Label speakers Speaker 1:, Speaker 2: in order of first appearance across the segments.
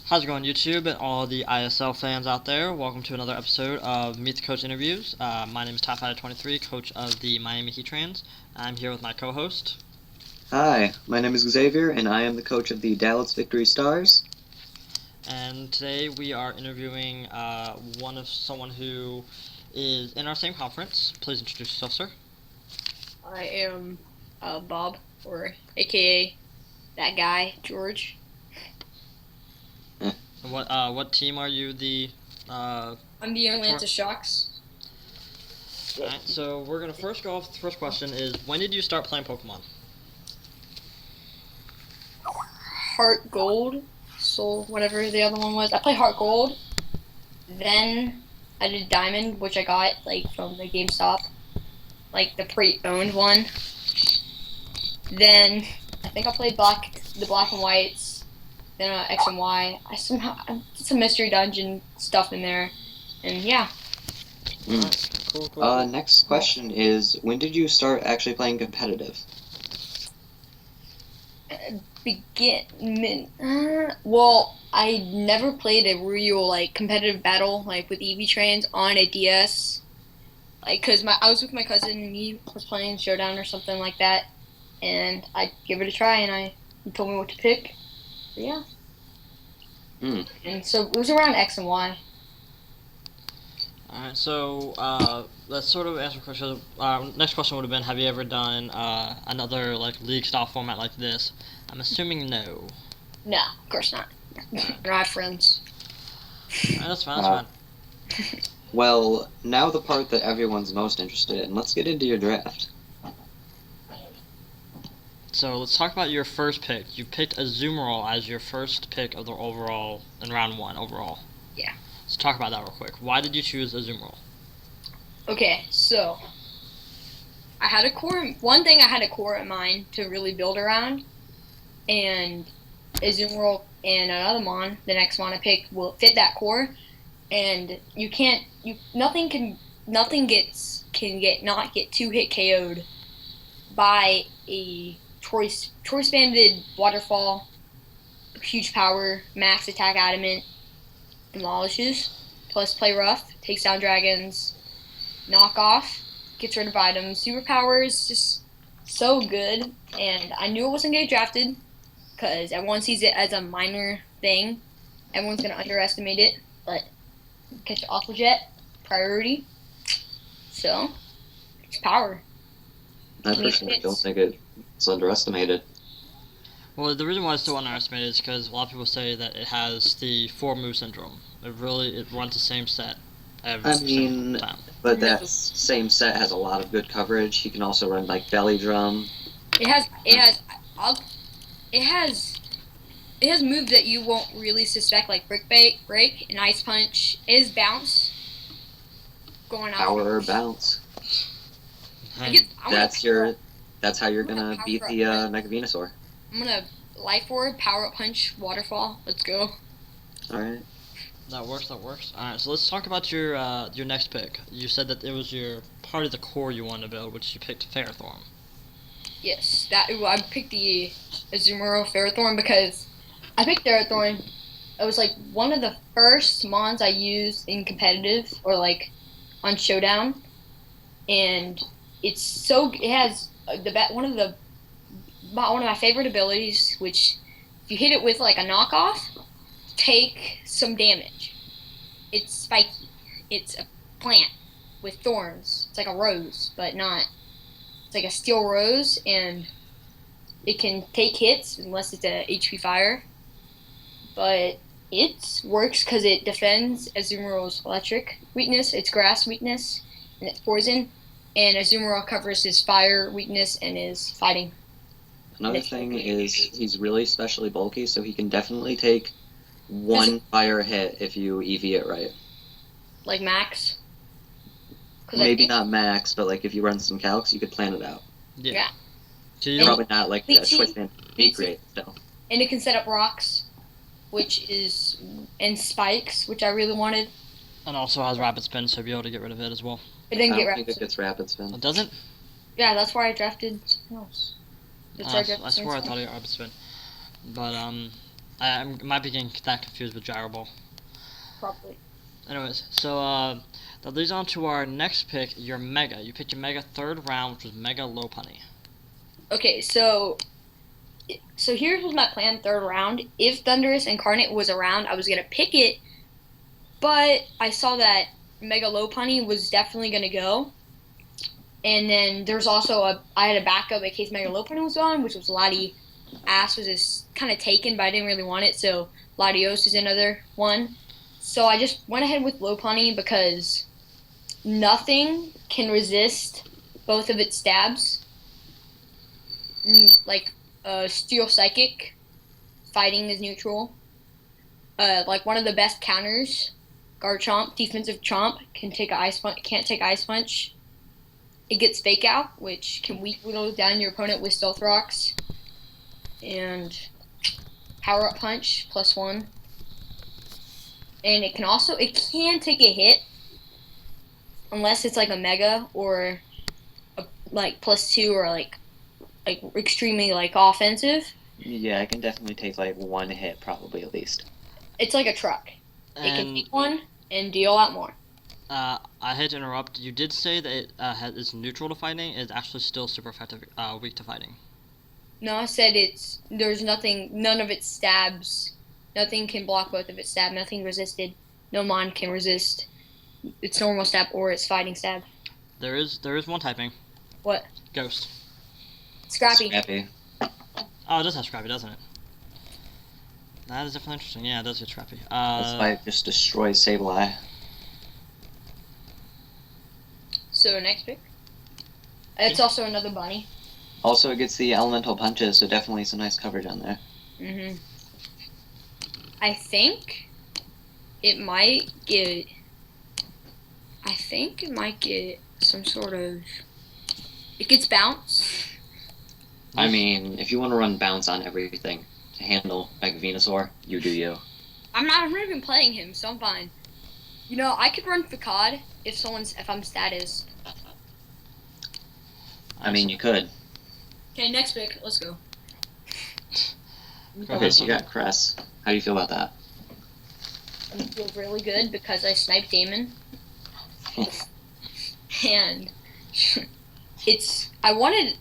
Speaker 1: How's it going, YouTube, and all the ISL fans out there? Welcome to another episode of Meet the Coach Interviews. My name is Top23, coach of the Miami Heat Trans. I'm here with my co-host.
Speaker 2: Hi, my name is Xavier, and I am the coach of the Dallas Victory Stars.
Speaker 1: And today we are interviewing someone who is in our same conference. Please introduce yourself, sir.
Speaker 3: I am Bob, or AKA that guy, George.
Speaker 1: And what team are you?
Speaker 3: I'm the Atlanta Shocks.
Speaker 1: Alright, so we're gonna first go off. The first question is, when did you start playing Pokemon?
Speaker 3: Heart Gold, Soul, whatever the other one was. I played Heart Gold. Then I did Diamond, which I got from the GameStop, the pre-owned one. Then I think I played the Black and Whites. Then X and Y. I did some mystery dungeon stuff in there, and yeah.
Speaker 1: Cool.
Speaker 2: Next question is, when did you start actually playing competitive?
Speaker 3: Well, I never played a real competitive battle with EV Trans on a DS. Cause I was with my cousin and he was playing Showdown or something like that, and I give it a try and he told me what to pick. So, yeah. And so it was around X and Y.
Speaker 1: Alright, so let's sort of answer questions. Next question would have been, have you ever done another league style format like this? I'm assuming no.
Speaker 3: No, of course not. I don't have friends.
Speaker 1: Alright, that's fine.
Speaker 2: Well, now the part that everyone's most interested in. Let's get into your draft.
Speaker 1: So let's talk about your first pick. You picked Azumarill as your first pick of the overall in round 1 overall.
Speaker 3: Yeah.
Speaker 1: Let's talk about that real quick. Why did you choose Azumarill?
Speaker 3: Okay, so I had a core. One thing I had a core in mind to really build around, and Azumarill and another mon, the next mon I picked, will fit that core. And nothing can not get 2-hit KO'd by a choice banded waterfall, huge power, max attack adamant, demolishes, plus play rough, takes down dragons, knock off, gets rid of items, superpowers, just so good. And I knew it wasn't going to get drafted because everyone sees it as a minor thing. Everyone's going to underestimate it, but catch Aqua Jet, priority. So, it's power.
Speaker 2: I personally don't think it's underestimated.
Speaker 1: Well, the reason why it's so underestimated is because a lot of people say that it has the 4-move syndrome. It runs the same set every single time.
Speaker 2: But that same set has a lot of good coverage. He can also run Belly Drum.
Speaker 3: It has moves that you won't really suspect, like Brick Break and Ice Punch. Is bounce going out?
Speaker 2: Power bounce. That's how you're gonna beat the Mega Venusaur.
Speaker 3: I'm gonna Life Orb, Power Up Punch, Waterfall. Let's go.
Speaker 2: All right.
Speaker 1: That works. All right, so let's talk about your next pick. You said that it was your part of the core you wanted to build, which you picked Ferrothorn.
Speaker 3: Yes, I picked the Azumarill Ferrothorn because I picked Ferrothorn. It was one of the first mons I used in competitive or on Showdown, and it has one of my favorite abilities, which if you hit it with a knockoff, take some damage. It's spiky. It's a plant with thorns. It's like a rose, but not. It's like a steel rose, and it can take hits unless it's a HP fire. But it works because it defends Azumarill's electric weakness, its grass weakness, and its poison. And Azumarill covers his fire weakness and his fighting.
Speaker 2: Another thing is he's really specially bulky, so he can definitely take one fire hit if you EV it right.
Speaker 3: Like Max?
Speaker 2: Maybe not Max, but if you run some calcs, you could plan it out.
Speaker 3: Yeah.
Speaker 2: Probably not a choice band recreate still.
Speaker 3: And it can set up rocks, and spikes, which I really wanted.
Speaker 1: And also has rapid spin, so you'll be able to get rid of it as well.
Speaker 3: It didn't get rapid spin.
Speaker 2: I don't think it gets rapid spin.
Speaker 1: It doesn't?
Speaker 3: Yeah, that's why I drafted something else.
Speaker 1: I swear I thought it got rapid spin. But I might be getting that confused with Gyro Ball.
Speaker 3: Probably.
Speaker 1: Anyways, so that leads on to our next pick, your Mega. You picked your Mega third round, which was Mega Lopunny.
Speaker 3: Okay, so here's was my plan third round. If Thundurus Incarnate was around, I was gonna pick it, but I saw that Mega Lopunny was definitely gonna go. And then there's also I had a backup in case Mega Lopunny was gone, which was Lati Ass was just kind of taken, but I didn't really want it, so Latios is another one. So I just went ahead with Lopunny because nothing can resist both of its stabs. Like Steel Psychic, fighting is neutral. Like one of the best counters, Garchomp, defensive Chomp can't take Ice Punch. It gets Fake Out, which can weak whittle down your opponent with Stealth Rocks. And Power Up Punch, +1. And it can take a hit, unless it's like a Mega or like +2 or like extremely like offensive.
Speaker 2: Yeah, I can definitely take like one hit, probably at least.
Speaker 3: It's like a truck. It can
Speaker 1: And
Speaker 3: take one and deal out more.
Speaker 1: I hate to interrupt. You did say that it is neutral to fighting. It's actually still super effective, weak to fighting.
Speaker 3: No, I said there's nothing, none of its stabs, nothing can block both of its stab, nothing resisted. No mon can resist its normal stab or its fighting stab.
Speaker 1: There is one typing.
Speaker 3: What?
Speaker 1: Ghost.
Speaker 3: Scrappy.
Speaker 2: Scrappy.
Speaker 1: Oh, it does have Scrappy, doesn't it? That is definitely interesting. Yeah, it does get Scrappy.
Speaker 2: That's why it just destroys Sableye.
Speaker 3: So next pick. It's also another bunny.
Speaker 2: Also, it gets the elemental punches, so definitely some nice coverage on there.
Speaker 3: I think it might get. Some sort of. It gets bounce.
Speaker 2: I mean, if you want to run bounce on everything to handle Mega Venusaur, you do you.
Speaker 3: I'm not even playing him, so I'm fine. You know, I could run Facade if I'm status.
Speaker 2: I mean, you could.
Speaker 3: Okay, next pick. Let's go.
Speaker 2: Okay, so you got Cress. How do you feel about that?
Speaker 3: I feel really good because I sniped Damon. And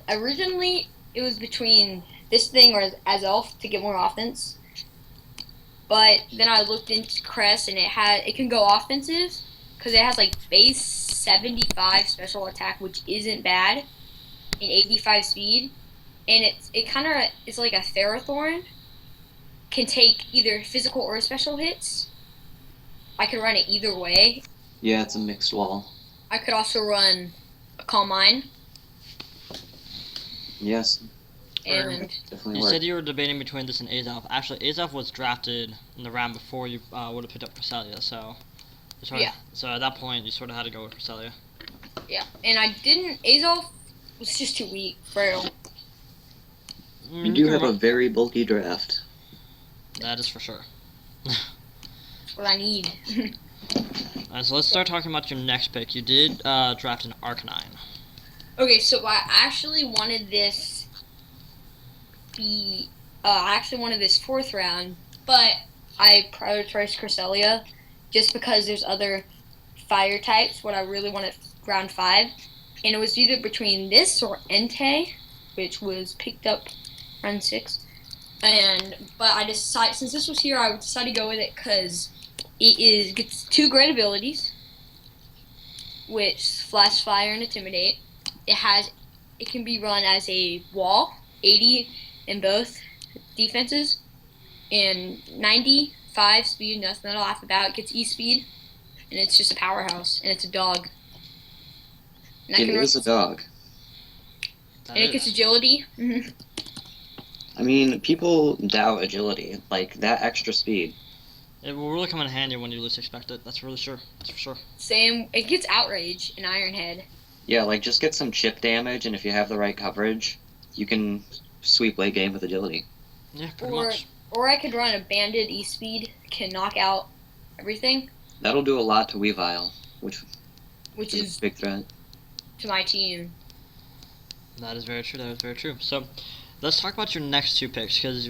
Speaker 3: originally it was between this thing or Azelf to get more offense. But then I looked into Cress and it can go offensive because it has like base 75 special attack, which isn't bad, and 85 speed. And it kind of is like a Ferrothorn. Can take either physical or special hits. I could run it either way.
Speaker 2: Yeah, it's a mixed wall.
Speaker 3: I could also run a Calm Mind.
Speaker 2: Yes,
Speaker 3: And
Speaker 2: definitely
Speaker 1: You
Speaker 2: work.
Speaker 1: said you were debating between this and Azelf. Actually, Azelf was drafted in the round before you would have picked up Cresselia, so
Speaker 3: Yeah.
Speaker 1: So at that point, you sort of had to go with Cresselia.
Speaker 3: yeah, and I didn't. Azelf was just too weak, frail.
Speaker 1: I
Speaker 2: You
Speaker 1: mean,
Speaker 2: do
Speaker 1: can
Speaker 2: have a
Speaker 1: run-
Speaker 2: very bulky draft.
Speaker 1: That is for sure.
Speaker 3: What I need.
Speaker 1: Alright, so let's start talking about your next pick. You did draft an Arcanine.
Speaker 3: Okay, so I actually wanted this. I actually wanted this 4th round, but I prioritized Cresselia just because there's other fire types. What I really wanted round 5, and it was either between this or Entei, which was picked up round 6. But I decided, since this was here, I decided to go with it because it gets 2 great abilities, which Flash Fire and Intimidate. It can be run as a wall, 80 in both defenses, and 95 speed. Nothing to laugh about. It gets E speed, and it's just a powerhouse, and it's a dog. And
Speaker 2: It is a dog.
Speaker 1: That
Speaker 3: And it gets
Speaker 1: is.
Speaker 3: agility.
Speaker 2: I mean, people doubt agility. Like, that extra speed.
Speaker 1: It will really come in handy when you least expect it. That's really sure. That's for sure.
Speaker 3: Same. It gets outrage and Iron Head.
Speaker 2: Yeah, like, just get some chip damage, and if you have the right coverage, you can sweep late game with agility.
Speaker 1: Yeah, pretty
Speaker 3: Or
Speaker 1: much.
Speaker 3: or I could run a Banded E speed. Can knock out everything,
Speaker 2: That'll do a lot to Weavile, which
Speaker 3: which
Speaker 2: is
Speaker 3: is
Speaker 2: a big threat.
Speaker 3: to my team.
Speaker 1: That is very true. That is very true. So, let's talk about your next two picks, because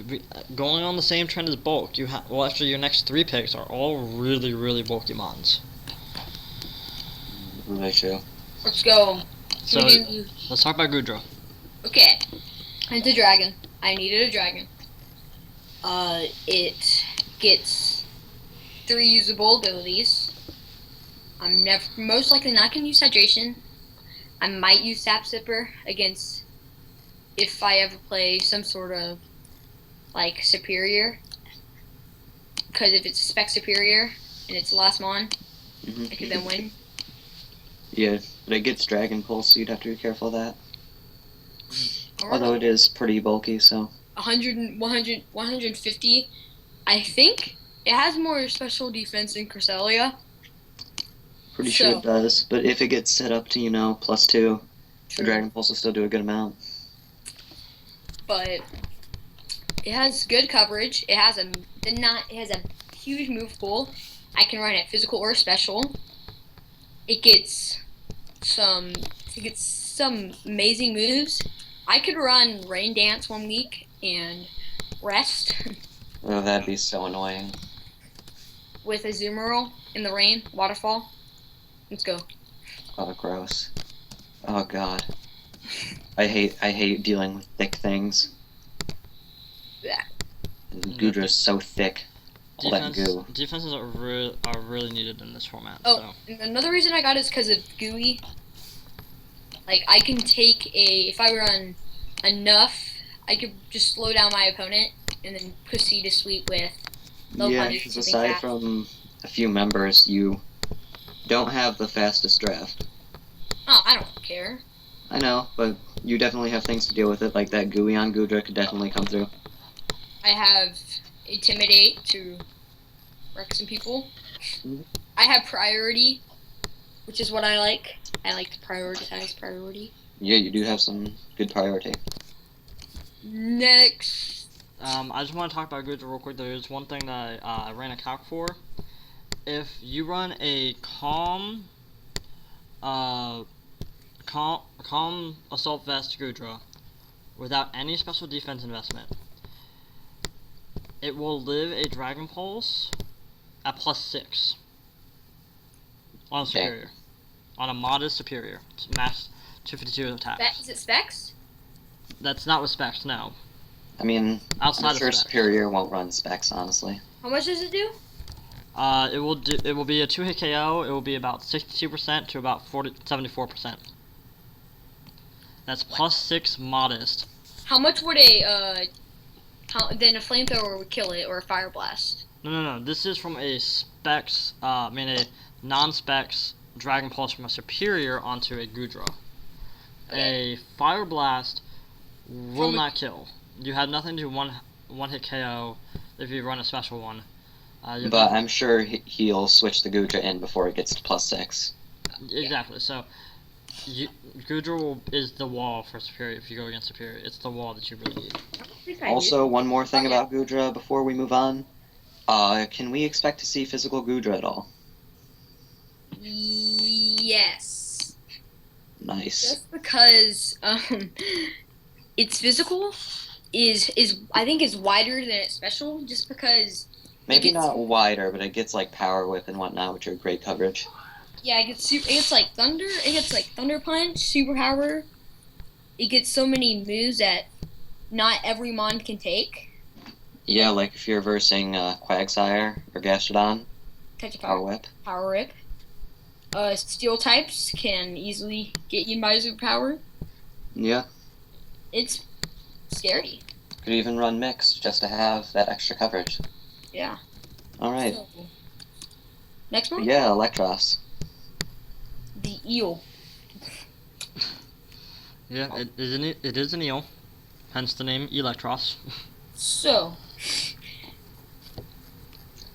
Speaker 1: going on the same trend as bulk, actually your next three picks are all really, really bulky mons.
Speaker 2: Really true.
Speaker 3: Let's go.
Speaker 1: So let's talk about Goodra.
Speaker 3: Okay, it's a dragon. I needed a dragon. It gets 3 usable abilities. I'm most likely not going to use hydration. I might use Sap Sipper against if I ever play some sort of like superior. Because if it's a spec superior and it's the last mon, I could then win.
Speaker 2: Yeah, but it gets Dragon Pulse, so you'd have to be careful of that.
Speaker 3: Or
Speaker 2: Although it is pretty bulky, so.
Speaker 3: 150. I think it has more special defense than Cresselia.
Speaker 2: Pretty sure it does. But if it gets set up to, +2, the
Speaker 3: True.
Speaker 2: Dragon Pulse will still do a good amount.
Speaker 3: But it has good coverage. It has a huge move pool. I can run it physical or special. It gets some amazing moves. I could run Rain Dance 1 week and rest
Speaker 2: Oh, that'd be so annoying.
Speaker 3: with a Azumarill in the rain waterfall. Let's go.
Speaker 2: Oh, gross. Oh god. I hate dealing with thick things.
Speaker 3: Yeah.
Speaker 2: Goodra's so thick. All that goo.
Speaker 1: Defenses are really needed in this format.
Speaker 3: Oh, and another reason I got it is because of Gooey. Like, I can take if I run enough, I could just slow down my opponent and then proceed to sweep with low
Speaker 2: Yeah,
Speaker 3: punish.
Speaker 2: because aside from a few members, you don't have the fastest draft.
Speaker 3: Oh, I don't care.
Speaker 2: I know, but you definitely have things to deal with it, like that Gooey on Goodra could definitely come through.
Speaker 3: I have Intimidate to wreck some people.
Speaker 2: Mhm.
Speaker 3: I have Priority, which is what I like. I like to prioritize priority.
Speaker 2: Yeah, you do have some good priority.
Speaker 3: Next.
Speaker 1: I just want to talk about Goodra real quick. There's one thing that I ran a calc for. If you run a calm assault vest Goodra without any special defense investment, it will live a Dragon Pulse at +6 on a superior. On a modest superior. It's max 252 attacks.
Speaker 3: Is it specs?
Speaker 1: That's not with specs, no.
Speaker 2: I mean,
Speaker 1: Outside
Speaker 2: I'm sure
Speaker 1: of specs.
Speaker 2: Superior won't run specs, honestly.
Speaker 3: How much does it do?
Speaker 1: It will be a 2-hit KO. It will be about 62% to about 74%. That's +6 modest.
Speaker 3: How much would then a flamethrower would kill it, or a fire blast?
Speaker 1: No. This is from a specs, a non-specs Dragon Pulse from a superior onto a Goodra.
Speaker 3: Okay.
Speaker 1: A Fire Blast will
Speaker 3: From a-
Speaker 1: not kill. You have nothing to one hit KO if you run a special one.
Speaker 2: But I'm sure he'll switch the Goodra in before it gets to +6.
Speaker 1: Exactly. So, Goodra is the wall for superior. If you go against superior, it's the wall that you really need.
Speaker 2: Also, one more thing
Speaker 3: Okay.
Speaker 2: about Goodra before we move on. Can we expect to see physical Goodra at all?
Speaker 3: Yes.
Speaker 2: Nice.
Speaker 3: Just because its physical is I think is wider than its special, just because
Speaker 2: Maybe
Speaker 3: it gets-
Speaker 2: not wider, but it gets like Power Whip and whatnot, which are great coverage.
Speaker 3: it gets like thunder, it gets like thunder punch, super power. It gets so many moves that not every mon can take.
Speaker 2: Yeah, like if you're versing Quagsire or Gastrodon,
Speaker 3: Touch of
Speaker 2: Power Whip.
Speaker 3: power rip. Steel types can easily get you by superpower.
Speaker 2: Yeah,
Speaker 3: It's scary.
Speaker 2: could even run Mix just to have that extra coverage.
Speaker 3: Yeah.
Speaker 2: Alright.
Speaker 3: So, next one?
Speaker 2: Yeah, Electros.
Speaker 3: The eel.
Speaker 1: Yeah, it is an eel, hence the name Electros.
Speaker 3: So,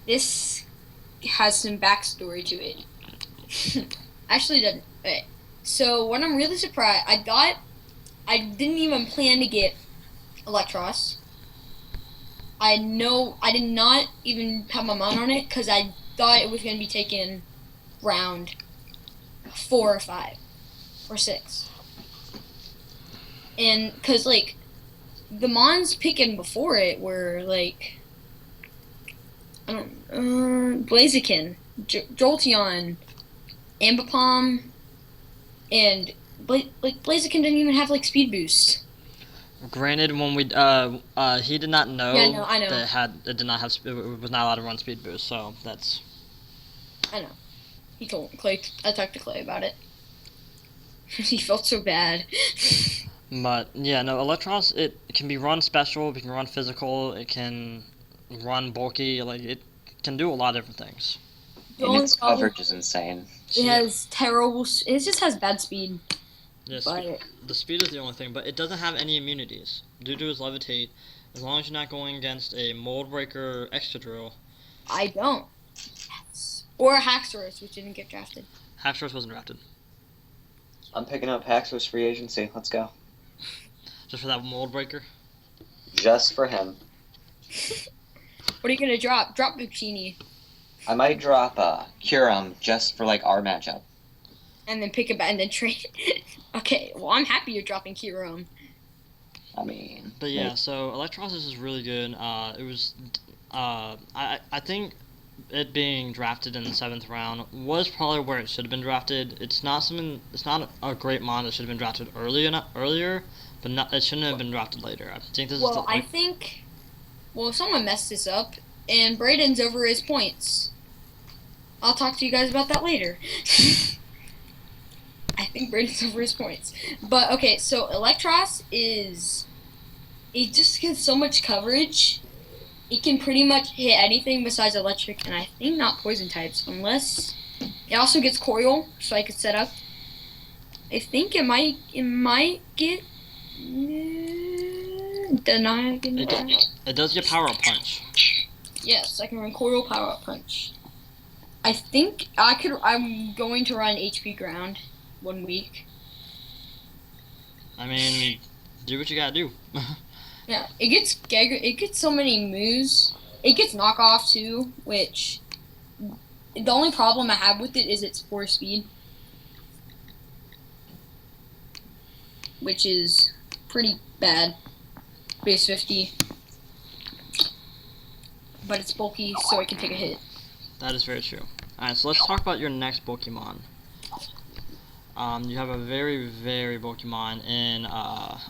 Speaker 3: this has some backstory to it. Actually, doesn't. Okay. So, what I'm really surprised, I didn't even plan to get Electros. I did not even have my mind on it because I thought it was going to be taken round 4 or 5 or 6. And because, like, the mons picking before it were like, I don't, Blaziken, Jolteon, Ambipom, and Blaziken didn't even have like speed boost.
Speaker 1: Granted, when we he did not know,
Speaker 3: Yeah, I know.
Speaker 1: that it did not have it was not allowed to run speed boost, so that's.
Speaker 3: I know. He told Clay. I talked to Clay about it. He felt so bad.
Speaker 1: But yeah, no, Electros, it can be run special, it can run physical, it can run bulky, like it can do a lot of different things.
Speaker 2: And its coverage is insane.
Speaker 3: It has terrible. It just has bad speed.
Speaker 1: Yes,
Speaker 3: But
Speaker 1: the speed is the only thing, but it doesn't have any immunities due to its levitate. As long as you're not going against a mold breaker extra drill.
Speaker 3: I don't. Yes. Or a Haxorus, which didn't get drafted.
Speaker 1: Haxorus wasn't drafted.
Speaker 2: I'm picking up Haxorus free agency. Let's go.
Speaker 1: Just for that mold breaker.
Speaker 2: Just for him.
Speaker 3: What are you gonna drop? Drop Buccini.
Speaker 2: I might drop Kyurem just for like our matchup.
Speaker 3: And then pick a and then trade. Okay, well I'm happy you're dropping Kyurem.
Speaker 2: I mean.
Speaker 1: But yeah, so Electros is really good. It was, I think it being drafted in the 7th round was probably where it should have been drafted. It's not a great mon that should have been drafted earlier, but it shouldn't have been drafted later. I think this
Speaker 3: Well,
Speaker 1: is.
Speaker 3: I think. Well, someone messed this up, and Braden's over his points. I'll talk to you guys about that later. I think Braden's over his points. But, okay, so Electros is... It just gets so much coverage. It can pretty much hit anything besides electric, and I think not poison types, unless... It also gets coil, so I could set up. I think it might get...
Speaker 1: It does get power up punch.
Speaker 3: Yes, I can run coil power up punch. I think I'm going to run HP ground 1 week.
Speaker 1: I mean, do what you gotta do.
Speaker 3: Yeah, it gets so many moves. It gets knockoff too, which the only problem I have with it is its 4 speed, which is pretty bad. Base 50, but it's bulky, so it can take a hit.
Speaker 1: That is very true. Alright, so let's talk about your next Pokemon. You have a very, very Pokemon in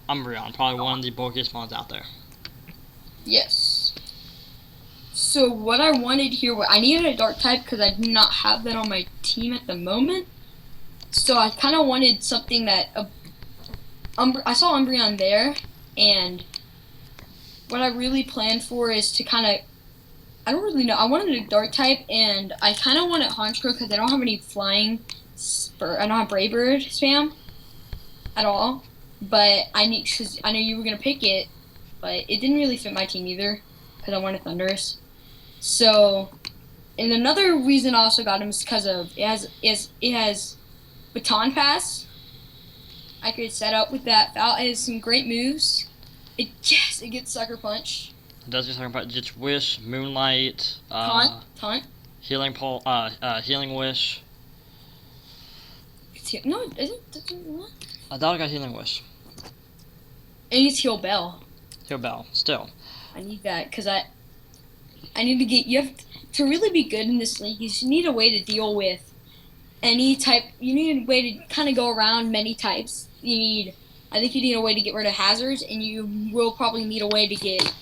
Speaker 1: Umbreon, probably one of the bulkiest mons out there.
Speaker 3: Yes. So what I wanted here, I needed a dark type because I do not have that on my team at the moment. So I kind of wanted something that I saw Umbreon there, and what I really planned for is to kind of, I don't really know. I wanted a dark type, and I kind of wanted Honchkrow because I don't have any flying. I don't have Brave Bird spam at all, but because I know you were gonna pick it, but it didn't really fit my team either because I wanted Thundurus. So, and another reason I also got him is because of it has Baton Pass. I could set up with that. It has some great moves. It gets Sucker Punch.
Speaker 1: It does get Sucker Punch. It's Wish, Moonlight,
Speaker 3: Taunt.
Speaker 1: Healing Healing Wish.
Speaker 3: No, it doesn't. What?
Speaker 1: I thought I got Healing Wish.
Speaker 3: It needs Heal Bell.
Speaker 1: Heal Bell, still.
Speaker 3: I need that because I need to get. You have to really be good in this league. You need a way to deal with any type. You need a way to kind of go around many types. I think you need a way to get rid of hazards, and you will probably need a way to get,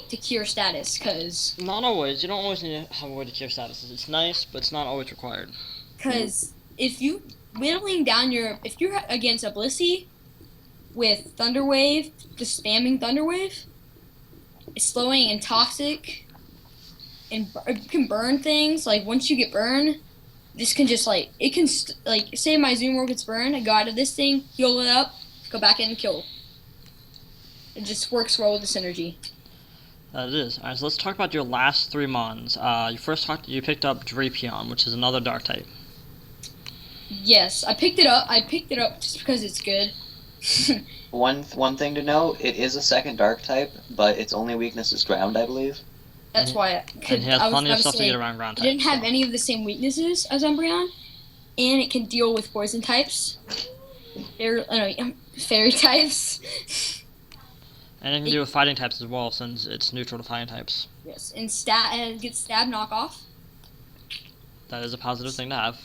Speaker 3: to cure status, because...
Speaker 1: Not always. You don't always need to have a way to cure statuses. It's nice, but it's not always required.
Speaker 3: Because if you're against a Blissey with Thunder Wave, just spamming Thunder Wave, it's slowing and toxic, and it can burn things. Like, once you get burned, this can just, say my Zoom World gets burned, I go out of this thing, heal it up, go back in and kill. It just works well with the synergy.
Speaker 1: That it is. Alright, so let's talk about your last 3 mons. You picked up Drapion, which is another dark type.
Speaker 3: Yes, I picked it up. Just because it's good.
Speaker 2: One thing to note, it is a second dark type, but its only weakness is ground, I believe.
Speaker 3: That's why.
Speaker 1: And he has plenty of stuff to get around ground types.
Speaker 3: It didn't have any of the same weaknesses as Umbreon, and it can deal with poison types. Fairy types.
Speaker 1: And it can do with fighting types as well, since it's neutral to fighting types.
Speaker 3: Yes, and it gets stab knockoff.
Speaker 1: That is a positive thing to have.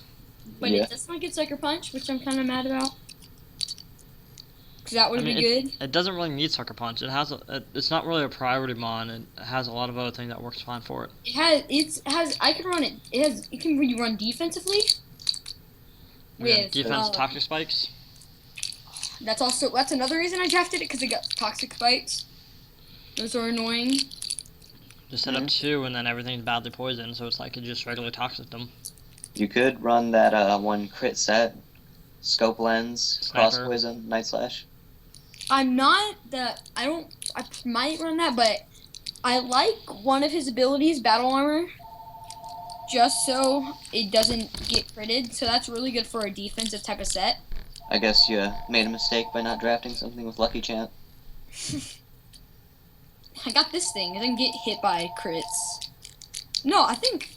Speaker 3: But
Speaker 2: Yeah.
Speaker 3: it does not get Sucker Punch, which I'm kind of mad about. Because that would
Speaker 1: I mean,
Speaker 3: be good.
Speaker 1: It doesn't really need Sucker Punch. It's not really a priority mon. It has a lot of other things that works fine for it.
Speaker 3: I can run it. It can run defensively.
Speaker 1: Yeah,
Speaker 3: With
Speaker 1: defense toxic spikes.
Speaker 3: That's another reason I drafted it, because it got toxic spikes. Those are annoying.
Speaker 1: Just set up 2 and then everything's badly poisoned, so it's like you just regularly toxic them.
Speaker 2: You could run that one crit set, scope lens, cross
Speaker 1: Sniper.
Speaker 2: poison, night slash.
Speaker 3: I might run that, but I like one of his abilities, Battle Armor, just so it doesn't get critted. So that's really good for a defensive type of set.
Speaker 2: I guess you made a mistake by not drafting something with Lucky Chant.
Speaker 3: I got this thing. It doesn't get hit by crits. No, I think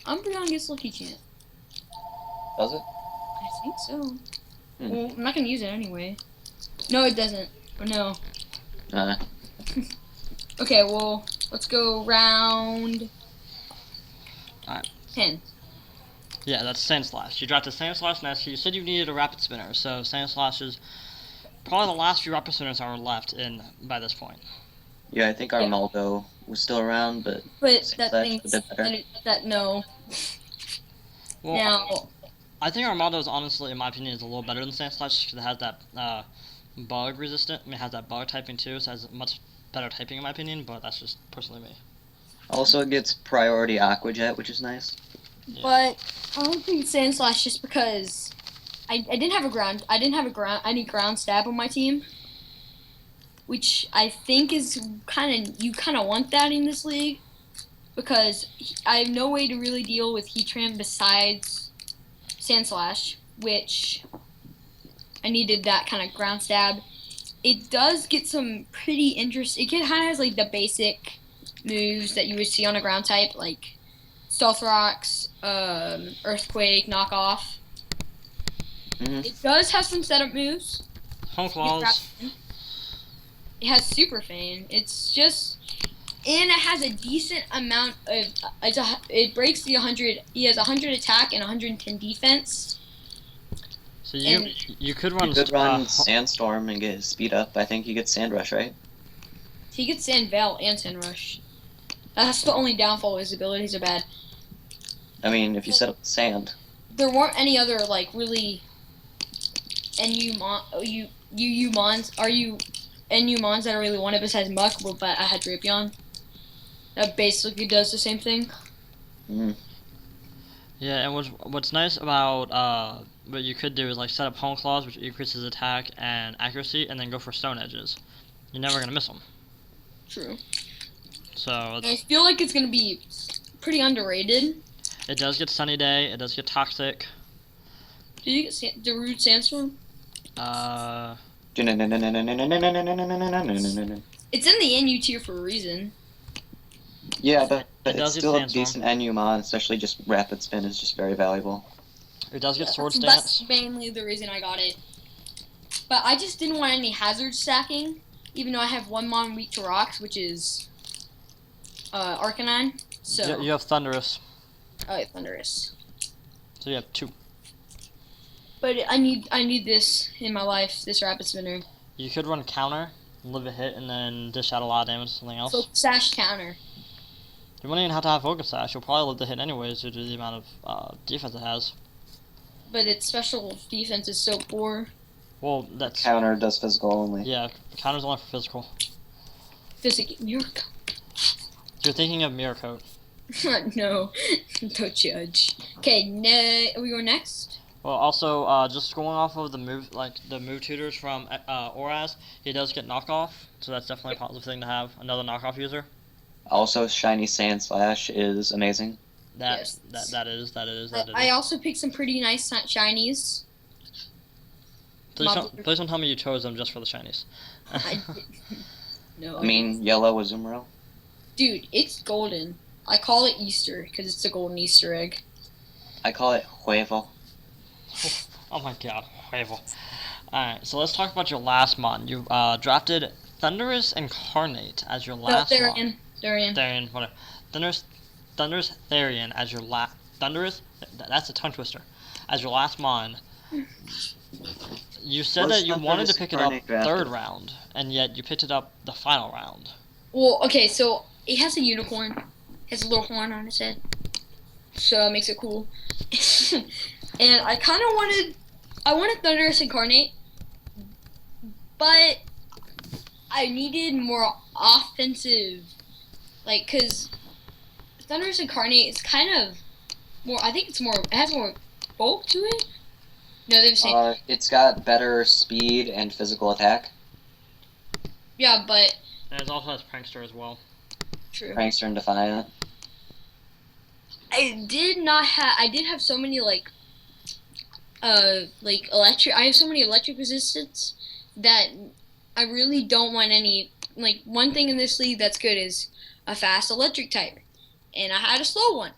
Speaker 3: Umbreon gets Lucky Chant.
Speaker 2: Does it?
Speaker 3: I think so.
Speaker 2: Hmm.
Speaker 3: Well, I'm not gonna use it anyway. No, it doesn't. Or no. Okay, well, let's go round
Speaker 1: Alright.
Speaker 3: 10.
Speaker 1: Yeah, that's Sand Slash. You drafted Sand Slash next. You said you needed a Rapid Spinner, so Sand Slash is probably the last few Rapid Spinners are left in by this point.
Speaker 2: Yeah, I think
Speaker 3: Yeah.
Speaker 2: Armaldo was still around, but
Speaker 3: But
Speaker 2: Sand
Speaker 3: that
Speaker 2: Slash
Speaker 3: thing,
Speaker 2: is a bit better.
Speaker 3: no.
Speaker 1: Well,
Speaker 3: Now,
Speaker 1: I think Armado is honestly, in my opinion, is a little better than Sand Slash because it has that bug resistant. I mean, it has that bug typing too, so it has much better typing in my opinion. But that's just personally me.
Speaker 2: Also it gets priority Aqua Jet, which is nice.
Speaker 1: Yeah.
Speaker 3: but I don't think Sand Slash just because I didn't have any ground stab on my team, which I think is you kind of want that in this league, because I have no way to really deal with Heatran besides Sand Slash, which I needed that kind of ground stab. It does get some pretty interesting. It kind of has like the basic moves that you would see on a ground type, like Stealth Rocks, Earthquake, Knockoff.
Speaker 2: Mhm.
Speaker 3: It does have some setup moves.
Speaker 1: Home Claws.
Speaker 3: It has Super Feign. It's just, and it has a decent amount of. It breaks the 100. He has 100 attack and 110 defense.
Speaker 1: So
Speaker 3: And-
Speaker 1: you could run.
Speaker 2: You could run Sandstorm and get his speed up. I think he gets Sand Rush, right?
Speaker 3: He gets Sand Veil and Sand Rush. That's the only downfall. His abilities are bad.
Speaker 2: I mean, if you set up sand.
Speaker 3: There weren't any other like really NU mons that I really wanted besides Muck, but I had Drapion. That basically does the same thing.
Speaker 2: Mm.
Speaker 1: Yeah, and what's nice about what you could do is like set up Home Claws, which increases attack and accuracy, and then go for Stone Edges. You're never gonna miss them.
Speaker 3: True.
Speaker 1: So
Speaker 3: I feel like it's gonna be pretty underrated.
Speaker 1: it does get Sunny Day. It does get Toxic.
Speaker 3: Did you get Darude Sandstorm?
Speaker 2: Yeah,
Speaker 3: It's in the NU tier for a reason.
Speaker 2: but
Speaker 1: It does
Speaker 2: it's
Speaker 1: get
Speaker 2: still a
Speaker 1: Sandstorm.
Speaker 2: decent NU mon, especially just Rapid Spin is just very valuable.
Speaker 1: It does get Sword
Speaker 3: That's
Speaker 1: Stance.
Speaker 3: mainly the reason I got it. But I just didn't want any hazard stacking, even though I have one mon weak to rocks, which is Arcanine. So
Speaker 1: You have Thunderous.
Speaker 3: Thunderous.
Speaker 1: So you have 2.
Speaker 3: But I need this in my life, this Rapid Spinner.
Speaker 1: You could run Counter, live a hit, and then dish out a lot of damage to something else.
Speaker 3: Focus Sash counter.
Speaker 1: You wouldn't even have to have Focus Sash. You'll probably live the hit anyways due to the amount of defense it has.
Speaker 3: But its special defense is so poor.
Speaker 1: Well, that's...
Speaker 2: Counter does physical only.
Speaker 1: Yeah, Counter's only for physical.
Speaker 3: Physic Miracle.
Speaker 1: You're thinking of Mirror Coat.
Speaker 3: No, don't judge. Okay, we go next.
Speaker 1: Well, also, just going off of the move tutors from Oraz, he does get knockoff, so that's definitely a positive thing to have. Another knockoff user.
Speaker 2: Also, Shiny Sand Slash is amazing.
Speaker 3: Yes.
Speaker 1: That is.
Speaker 3: I also picked some pretty nice shinies.
Speaker 1: Please don't tell me you chose them just for the shinies.
Speaker 3: No.
Speaker 2: I mean, yellow was Umaro.
Speaker 3: Dude, it's golden. I call it Easter because it's a golden Easter egg.
Speaker 2: I call it Huevo.
Speaker 1: Oh my god, Huevo. Alright, so let's talk about your last mon. You drafted Thunderous Incarnate as your
Speaker 3: No,
Speaker 1: last one.
Speaker 3: Therian.
Speaker 1: Therian, whatever. Thunderous Therian as your Thunderous. That's a tongue twister. As your last mon. You said
Speaker 2: Was
Speaker 1: that you wanted to
Speaker 2: Thunderous
Speaker 1: pick it up
Speaker 2: Incarnate drafted?
Speaker 1: third round, and yet you picked it up the final round.
Speaker 3: Well, okay, so it has a unicorn. It has a little horn on its head. So it makes it cool. And I kind of wanted Thunderous Incarnate, but I needed more offensive, like, cause Thunderous Incarnate is kind of more. I think it has more bulk to it. No, they're the same.
Speaker 2: It's got better speed and physical attack.
Speaker 3: Yeah, but
Speaker 1: And it also has Prankster as well.
Speaker 3: true.
Speaker 2: Prankster and Defiant.
Speaker 3: I did have so many like electric. I have so many electric resistance that I really don't want any. Like, one thing in this league that's good is a fast electric type, and I had a slow one.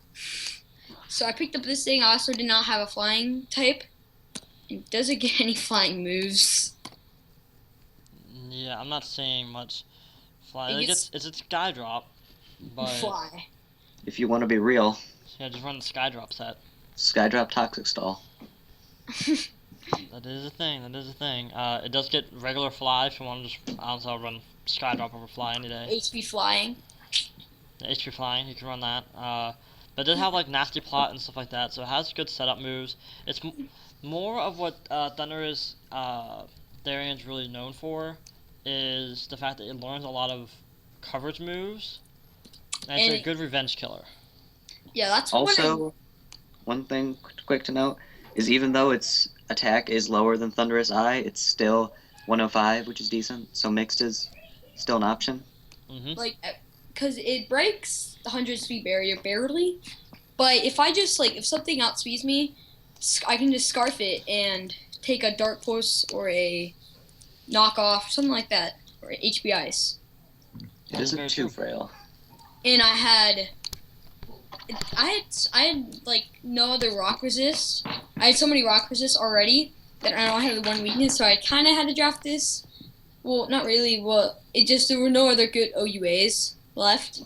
Speaker 3: So I picked up this thing. I also did not have a flying type. It doesn't get any flying moves.
Speaker 1: Yeah, I'm not seeing much fly.
Speaker 3: It
Speaker 1: It's a sky drop, but
Speaker 3: Fly.
Speaker 2: If you want to be real,
Speaker 1: yeah, just run the sky drop set.
Speaker 2: Skydrop Toxic Stall.
Speaker 1: That is a thing. That is a thing. It does get regular fly if you want to just also run sky drop over fly any day.
Speaker 3: HP flying.
Speaker 1: The HP flying, you can run that. But it does have like nasty plot and stuff like that, so it has good setup moves. It's more of what Thunderous Therian's really known for is the fact that it learns a lot of coverage moves, and it's a good revenge killer.
Speaker 3: Yeah, that's
Speaker 2: Also, one thing quick to note is even though its attack is lower than Thunderous Eye, it's still 105, which is decent. So mixed is still an option.
Speaker 1: Mm-hmm.
Speaker 3: like, because it breaks the 100 speed barrier barely. But if I just if something outspeeds me, I can just scarf it and take a Dark Pulse or a knockoff, something like that, or HB Ice.
Speaker 2: It isn't
Speaker 1: very
Speaker 2: too
Speaker 1: true.
Speaker 2: frail.
Speaker 3: And I had like no other rock resist. I had so many rock resist already that I only had one weakness, so I kind of had to draft this. Well, not really. Well, there were no other good OUAs left.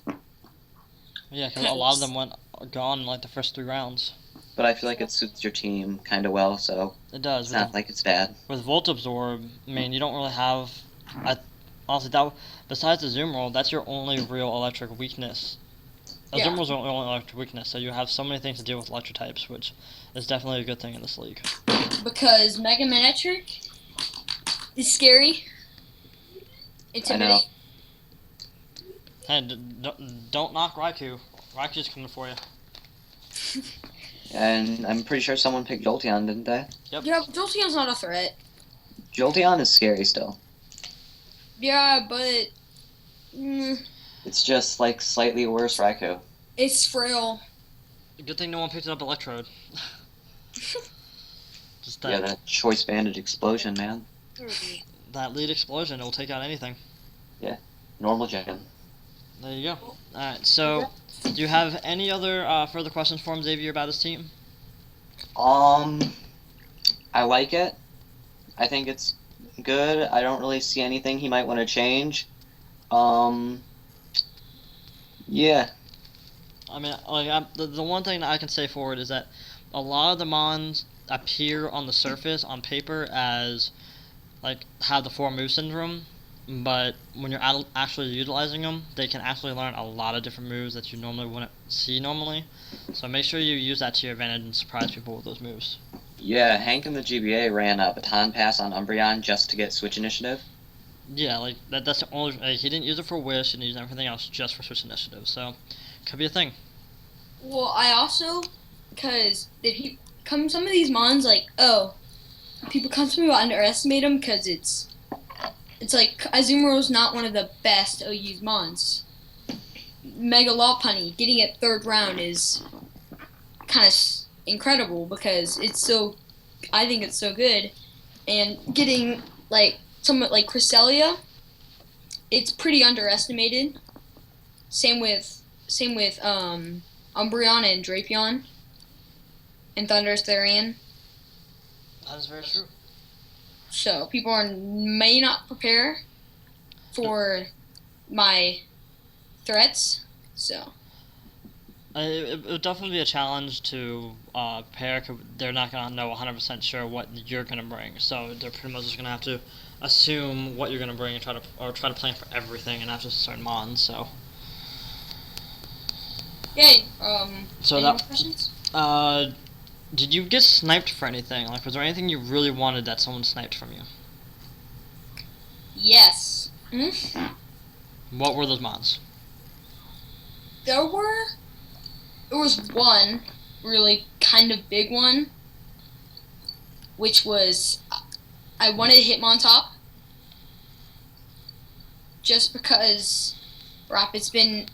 Speaker 1: Yeah, because a lot of them gone in like the first 3 rounds.
Speaker 2: But I feel like it suits your team kind of well, so
Speaker 1: It does.
Speaker 2: it's not like it's bad.
Speaker 1: With Volt Absorb, I mean, you don't really have. Honestly, besides the Zoom roll, that's your only real electric weakness.
Speaker 3: Yeah.
Speaker 1: Zoom roll's your only electric weakness, so you have so many things to deal with electric types, which is definitely a good thing in this league.
Speaker 3: Because Mega Manectric is scary. Intimidating.
Speaker 1: Hey, don't knock Raikou. Raiku's coming for you.
Speaker 2: And I'm pretty sure someone picked Jolteon, didn't they?
Speaker 1: Yep.
Speaker 3: Yeah, Jolteon's not a threat.
Speaker 2: Jolteon is scary still.
Speaker 3: Yeah, but
Speaker 2: It's just like slightly worse Raikou.
Speaker 3: it's frail.
Speaker 1: Good thing no one picked it up Electrode. Just
Speaker 2: Yeah, that choice banded explosion, man.
Speaker 1: that lead explosion, it will take out anything.
Speaker 2: Normal gen.
Speaker 1: There you go. Alright, so do you have any other further questions for him, Xavier, about his team?
Speaker 2: I like it. I think it's good. I don't really see anything he might want to change. Yeah.
Speaker 1: I mean, the one thing that I can say for it is that a lot of the mons appear on the surface, on paper, as have the 4 move syndrome, but when you're actually utilizing them, they can actually learn a lot of different moves that you normally wouldn't see normally. So make sure you use that to your advantage and surprise people with those moves.
Speaker 2: Yeah, Hank in the GBA ran a baton pass on Umbreon just to get switch initiative.
Speaker 1: Yeah, that's the only. He didn't use it for Wish and he used everything else just for switch initiative. So could be a thing.
Speaker 3: Well, I also, because some of these mons people come to me to underestimate them because it's like Azumaro's not one of the best OU's mons. Mega Lopunny getting it 3rd round is kind of incredible because I think it's so good, and getting someone like Cresselia, it's pretty underestimated. Same with Umbreon and Drapion and Thunderous Therian.
Speaker 1: That is very true.
Speaker 3: So people may not prepare. for my threats. So
Speaker 1: It would definitely be a challenge to pair. 'Cause they're not gonna know 100% sure what you're gonna bring, so they're pretty much just gonna have to assume what you're gonna bring and try to plan for everything, and not just certain mons. So
Speaker 3: yay.
Speaker 1: So
Speaker 3: Any
Speaker 1: that-
Speaker 3: more questions?
Speaker 1: did you get sniped for anything? Like, was there anything you really wanted that someone sniped from you?
Speaker 3: Yes.
Speaker 1: What were those mons?
Speaker 3: There was one really kind of big one, which was I wanted Hitmontop just because Rapid's been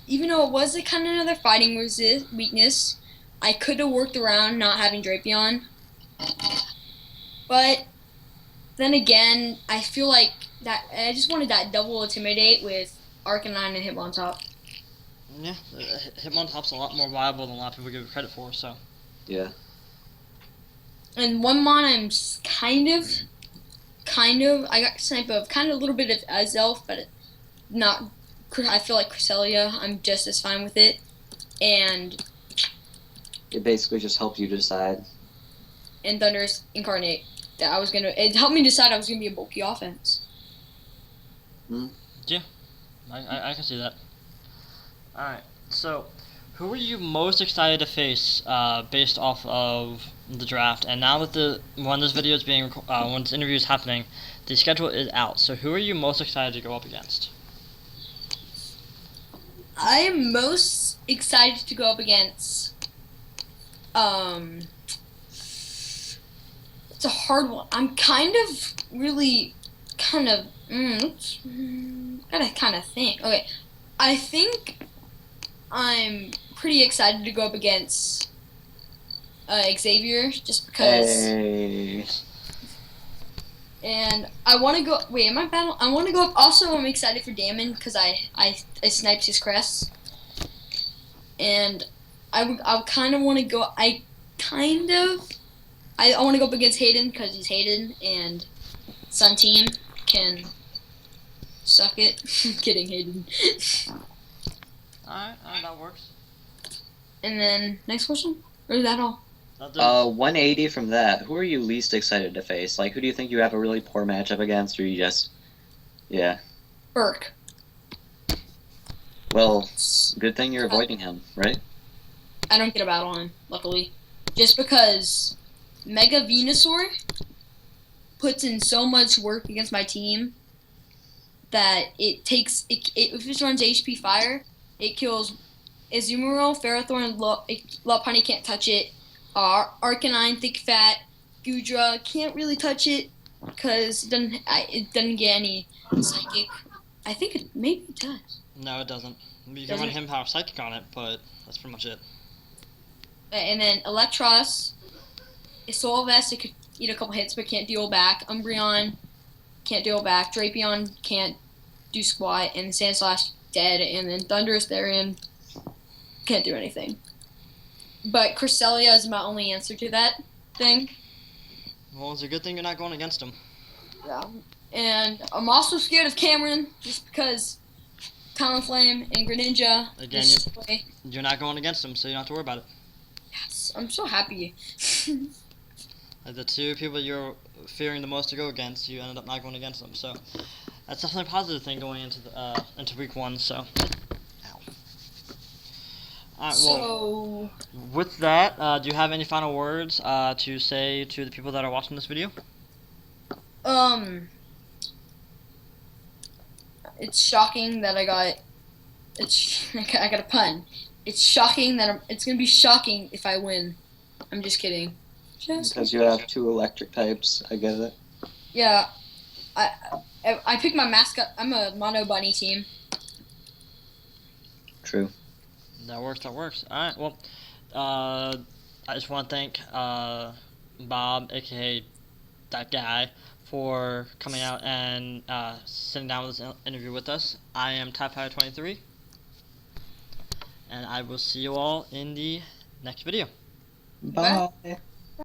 Speaker 3: even though it was a kind of another fighting weakness, I could have worked around not having Drapion, but then again, I feel like that I just wanted that double intimidate with Arcanine and Hitmontop.
Speaker 1: Yeah, Hitmontop's a lot more viable than a lot of people give it credit for. So
Speaker 2: Yeah.
Speaker 3: And one mon I'm kind of, I got snipe of kind of a little bit of Azelf, but not, I feel like Cresselia, I'm just as fine with it. And
Speaker 2: It basically just helped you decide.
Speaker 3: Thunderous Incarnate, that it helped me decide I was going to be a bulky offense.
Speaker 1: I can see that. Alright, so who are you most excited to face based off of the draft? And now that when this video is being when this interview is happening, the schedule is out. So who are you most excited to go up against?
Speaker 3: I am most excited to go up against, it's a hard one. I'm kind of gotta kind of think. Okay, I think I'm pretty excited to go up against Xavier just because.
Speaker 2: Hey.
Speaker 3: And I want to go. Wait, am I battle? I want to go up. Also, I'm excited for Damon because I sniped his crest, and I kind of want to go. I want to go up against Hayden because he's Hayden, and Sun Team can suck it. Kidding, Hayden.
Speaker 1: Alright, that works.
Speaker 3: And then next question, or is that all?
Speaker 2: 180 from that. Who are you least excited to face? Like, who do you think you have a really poor matchup against, or you just, yeah.
Speaker 3: Burke.
Speaker 2: Well, good thing you're avoiding him, right?
Speaker 3: I don't get a battle on him, luckily, just because Mega Venusaur puts in so much work against my team that if it runs HP Fire, it kills Azumarill, Ferrothorn, Lopunny can't touch it. Arcanine, Thick Fat, Gudra can't really touch it because it doesn't get any psychic. I think maybe it does.
Speaker 1: No, it doesn't. You can run Him Power Psychic on it, but that's pretty much it.
Speaker 3: And then Electros, Soul Vest, it could eat a couple hits but can't deal back. Umbreon can't deal back. Drapion can't do squat, and Sandslash dead. And then Thunderous Therian can't do anything. But Cresselia is my only answer to that thing.
Speaker 1: Well, it's a good thing you're not going against him.
Speaker 3: Yeah. And I'm also scared of Cameron, just because Talonflame and Greninja.
Speaker 1: Again, you're not going against him, so you don't have to worry about it.
Speaker 3: Yes, I'm so happy.
Speaker 1: Like the two people you're fearing the most to go against, you ended up not going against them. So that's definitely a positive thing going into week 1. So. Alright, well, with that, do you have any final words to say to the people that are watching this video?
Speaker 3: It's shocking that I got a pun. It's shocking that it's gonna be shocking if I win. I'm just kidding.
Speaker 2: Because you have 2 electric types, I get it.
Speaker 3: Yeah, I picked my mascot. I'm a Mono Bunny team.
Speaker 2: True.
Speaker 1: That works. Alright, well, I just want to thank Bob, aka that guy, for coming out and sitting down with this interview with us. I am TypeFire23, and I will see you all in the next video.
Speaker 2: Bye.